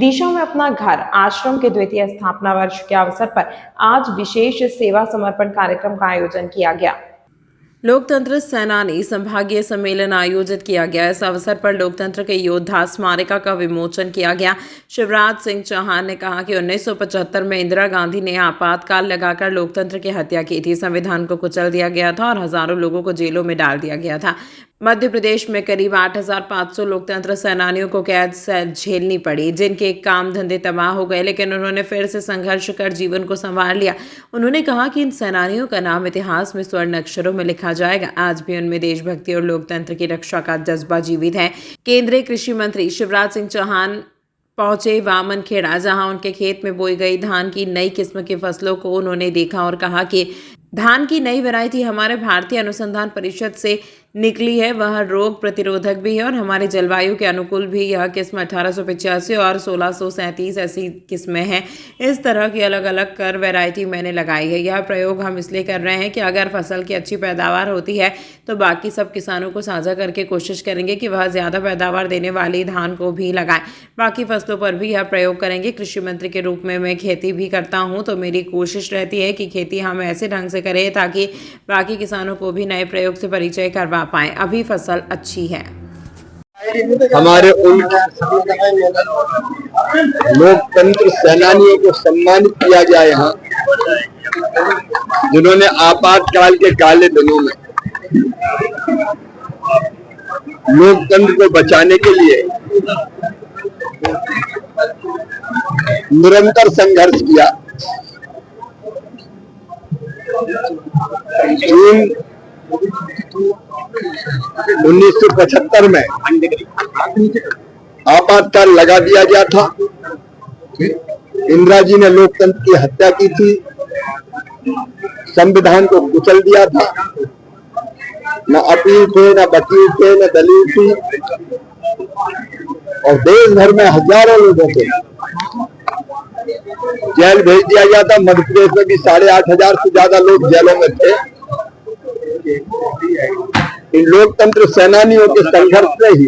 विदिशा में अपना घर आश्रम के द्वितीय स्थापना वर्ष के अवसर पर आज विशेष सेवा समर्पण कार्यक्रम का आयोजन किया गया। लोकतंत्र सेनानी संभागीय सम्मेलन आयोजित किया गया। इस अवसर पर लोकतंत्र के योद्धा स्मारिका का विमोचन किया गया। शिवराज सिंह चौहान ने कहा कि 1975 में इंदिरा गांधी ने आपातकाल लगाकर लोकतंत्र की हत्या की थी। संविधान को कुचल दिया गया था और हजारों लोगों को जेलों में डाल दिया गया था। मध्य प्रदेश में करीब 8,500 लोकतंत्र सेनानियों को कैद झेलनी पड़ी, जिनके काम धंधे तबाह हो गए, लेकिन उन्होंने फिर से संघर्ष कर जीवन को संवार लिया। उन्होंने कहा कि इन सेनानियों का नाम इतिहास में स्वर्ण अक्षरों में लिखा जाएगा। आज भी उनमें देशभक्ति और लोकतंत्र की रक्षा का जज्बा जीवित है। केंद्रीय कृषि मंत्री शिवराज सिंह चौहान पहुंचे वामनखेड़ा, जहां उनके खेत में बोई गई धान की नई किस्म की फसलों को उन्होंने देखा और कहा कि धान की नई वैरायटी हमारे भारतीय अनुसंधान परिषद से निकली है। वह रोग प्रतिरोधक भी है और हमारे जलवायु के अनुकूल भी। यह किस्म 1885 और 1637 ऐसी किस्में हैं। इस तरह की अलग अलग कर वैरायटी मैंने लगाई है। यह प्रयोग हम इसलिए कर रहे हैं कि अगर फसल की अच्छी पैदावार होती है तो बाकी सब किसानों को साझा करके कोशिश करेंगे कि वह ज़्यादा पैदावार देने वाली धान को भी लगाएं। बाकी फसलों पर भी यह प्रयोग करेंगे। कृषि मंत्री के रूप में मैं खेती भी करता हूँ, तो मेरी कोशिश रहती है कि खेती हम ऐसे ढंग से करें ताकि बाकी किसानों को भी नए प्रयोग से परिचय करवा पाए। अभी फसल अच्छी है। हमारे उन लोकतंत्र सेनानियों को सम्मानित किया गया यहाँ, जिन्होंने आपातकाल के काले दिनों में लोकतंत्र को बचाने के लिए निरंतर संघर्ष किया। जून 1975 में आपातकाल लगा दिया गया था। इंदिरा जी ने लोकतंत्र की हत्या की थी, संविधान को कुचल दिया था। न अपील थे, न वकील थे, न दलील थी, और देश भर में हजारों लोगों को जेल भेज दिया गया था। मध्य प्रदेश में भी 8,500 से ज्यादा लोग जेलों में थे। इन लोकतंत्र सेनानियों के संघर्ष से ही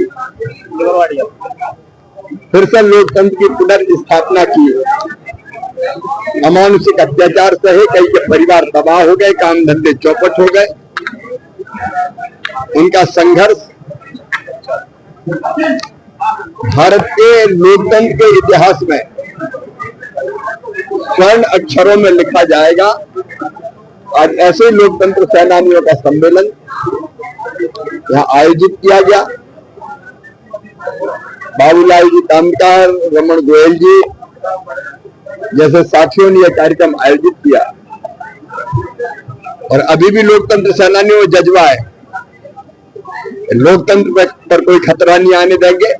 फिर से लोकतंत्र की पुनर्स्थापना की। अमानुषिक अत्याचार सहे कई के परिवार तबाह हो गए, काम धंधे चौपट हो गए। उनका संघर्ष भारत के लोकतंत्र के इतिहास में स्वर्ण अक्षरों में लिखा जाएगा। आज ऐसे लोकतंत्र सेनानियों का सम्मेलन यहाँ आयोजित किया गया। बाबूलाल जी तामकार, रमन गोयल जी जैसे साथियों ने यह कार्यक्रम आयोजित किया, और अभी भी लोकतंत्र सेनानियों में जज्बा है। लोकतंत्र पर कोई खतरा नहीं आने देंगे।